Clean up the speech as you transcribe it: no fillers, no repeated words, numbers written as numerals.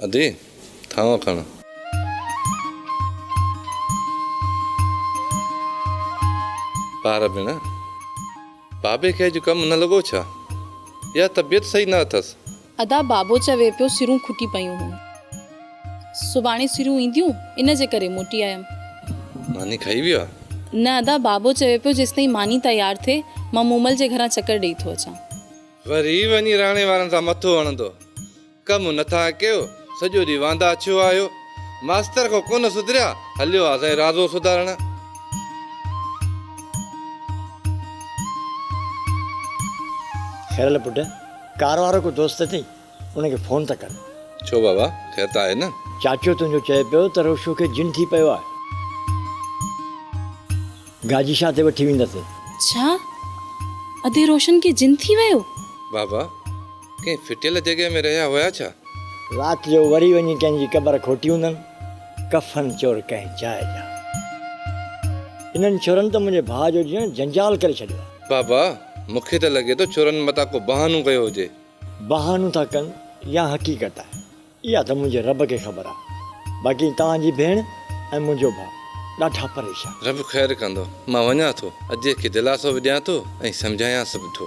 अदे थावा खण पार भेण बाबे खे अॼु कमु न लॻो छा या तबियत सही न अथसि अदा बाबो चवे पियो सिरूं खुटी पयूं हुयूं सुभाणे सिरूं ईंदियूं इन जे करे मोटी आयमि मानी खाई वियो आहे न अदा बाबो चवे पियो जेसिताईं मानी तयारु थिए मां मूमल जे घरां चकर ॾेई थो अचां वरी वञी राणे वारनि सां मथो हणंदो कमु नथा कयो सॼो ॾींहुं वांदा छो आयो मास्तर खां कोन सुधरिया हलियो आहे असांजो राज़ो सुधारण ख़ैरल पुट कार वारो को दोस्त अथई उनखे फ़ोन त कर छो बाबा ख़ैर त आहे न चाचो तुंहिंजो चए पियो त रोशो खे जिन थी पियो आहे गाजीशा ते वठी वेंदसि छा अदे रोशन खे जिन थी वियो बाबा कंहिं फिटियल जॻह में रहिया हुया छा राति जो वरी वञी कंहिंजी क़बर खोटी हूंदनि कफ़न चोर कंहिं जाइ जा इन्हनि चोरनि त मुंहिंजे भाउ जो ॼण जंजाल करे छॾियो आहे बाबा मूंखे त लॻे थो चोरनि मथां को बहानो कयो हुजे बहानू था कनि या हक़ीक़त आहे इहा त मुंहिंजे रब खे ख़बर आहे बाक़ी तव्हांजी भेण ऐं मुंहिंजो भाउ ॾाढा परेशान रब ख़ैर कंदो मां वञा थो अॼु खे दिलासो बि ॾियां थो ऐं सम्झायांसि बि थो